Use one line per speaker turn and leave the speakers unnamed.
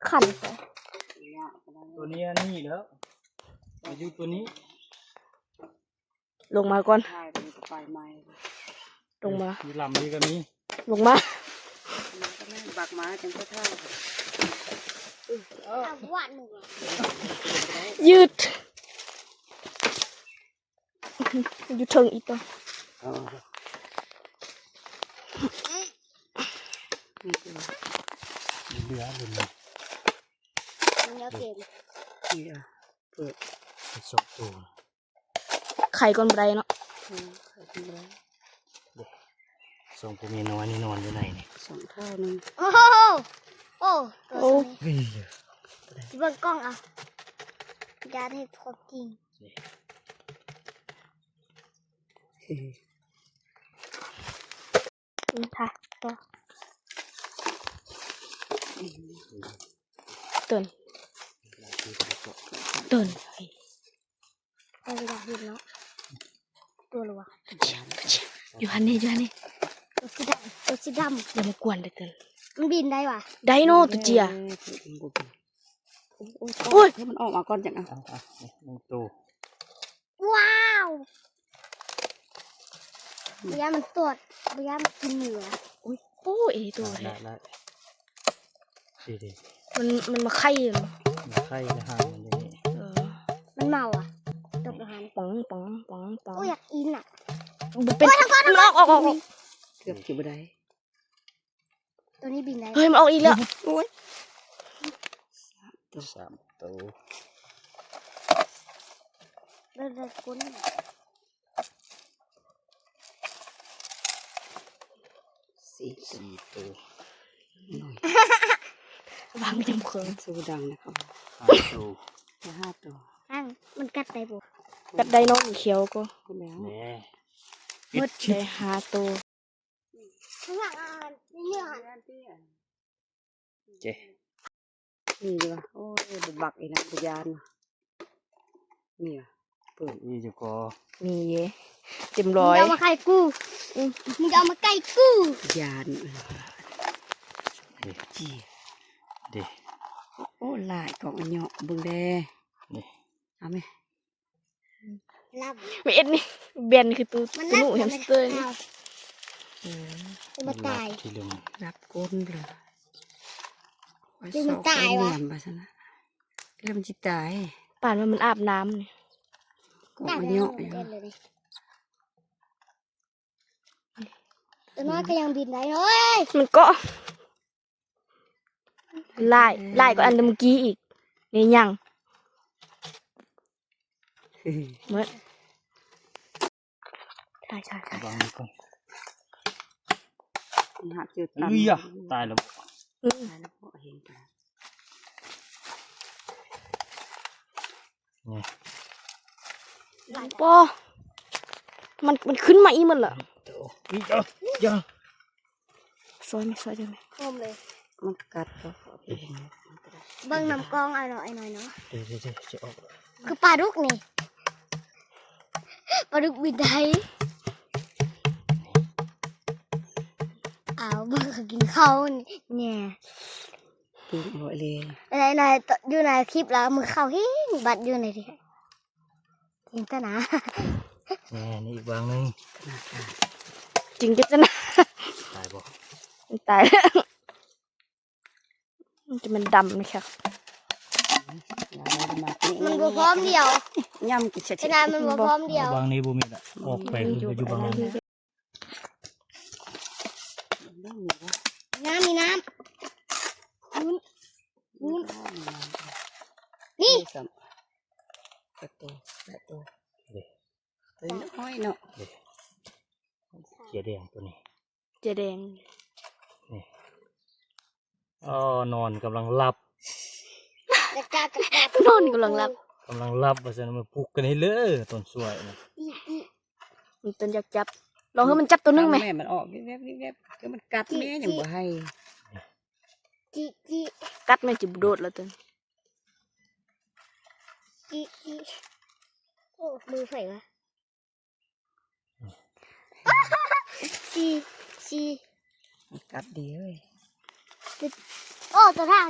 ขันไป
ตัวนี้นี่แล้วมาอยู่ตัวนี้
ลงมาก่อนลงมา
อยู่ลำนี้ก็มี
ลงมา
บักมาจังก็เท่า
ยืดอยู่เทิงอีกตัว
เหลือเลย
มันแล้วเก่งนี่เปิด
สองตัว
ไข่ก่อนไรเนาะ
สองตัวเมียน้อยนี่นอนอยู่ไหนนี่
สองเท่านึง
โอ้โอ้ที่เบิ้งกล้องอ่ะยาให้พอกินค่ะต่อตื่นไอ้เวลาเห็นเนาะตัวหรอวะอยู่ฮันนี่ตัวสีดำอย่ามากวนเลยตื่นมันบินได้วะได้โน่ตัวเจีย
โอ้ยให้มันออกมาก่อนจังอ่ะ
มันตัว
ว้าวระยะมันตรวจระยะมันกินเหนืออุ้ยโอ้ยตัว
ได้ดี
มันมาไข่เหรอ
มาไข่ละหางมันอย่างนี้
มันเมาอ่ะตกอาหารป๋องโอ้ยอยากอินอ่ะเป็นมันออก
เกือบจะไม่ได้
ตัวนี้บินได้เฮ้ยมันออกอีกแล้วโอ้ย
สามตัว
ได้ก้น
สี่ตัว
วางจำเคือง
สู้ดังนะครับห้าตัว
มันกัดได้ปุ๊กัดได้น้องเขียวก็
แล้ว
มดได้5 ตัวข้างหลังนี่
เจ๊
นี่ดีวะโอ้ยบักอีนะพยานนี่เปิด
อีจุกอ
มีเย่เต็มร้อยเอามาไข่กูมึงเอามาไก่กู
ยาน
จีเด
โอ้ลายกล่องอันเหาะบึงแดเอาไหม
ไม่เอ็ดนี่เบนคือตัวหนูแฮมสเตอร์นี่มันตาย
รับก้นเลย
มันตายวะ
แล้วมันจะตาย
ป่านว่ามันอาบน้ำนี่
กล่องอันเหาะ
ตัวน้อยก็ยังบินได้เลยมันก็ไล่ก็อันเมื่อกี้อีกนี่ยังเมื่อใช่
วางก่อน
หักจุด
ตายแล้ว
เห็น
นี่ปอมันขึ้นมาอีมันเหรอ
เยอะ
ซอยได้ไหมโอมเลย
มันกัดก็
เบิ้งน้ำกองไอ้หน่อยเนาะ
เดี๋ยวจะออก
คือปลาดุกนี่ปลาดุกบินได้เบิ้งกินข้าวเนี่ย
กินหมดเลย
ในอยู่ในคลิปแล้วมือเข้าฮิบัดอยู่ในที่จริงจ้ะนะ
นี่อีกวางนึง
จริงจ้ะนะ
ตายบ่
ตายแล้วมันดำนะครับมันบวพร้อมเดียว
ย่ำกินเฉย
ๆมันบวพร้อมเดียว
บางนี้บุมีละออกไปอยู่บางนี้
มีน้ำนี่
ตัวน้อยเนาะ
เจียแดงตัวนี้
เจียแดง
นี่นอนกำลังหลับ
นอนกำลังหลับ
เพราะฉะนั้นมันปลุกกันให้เลยต้นสวยนะ
มันต้นอยากจับลองให้มันจับตัวนึงไหม
แม่มันออกแวบก็มันกัดแม่ยังบ่ให้
กัดแม่จิบโดดแล้วตัวโอ้มือไฟวะชี
กัดดีเลย
โอ้ตัวท่า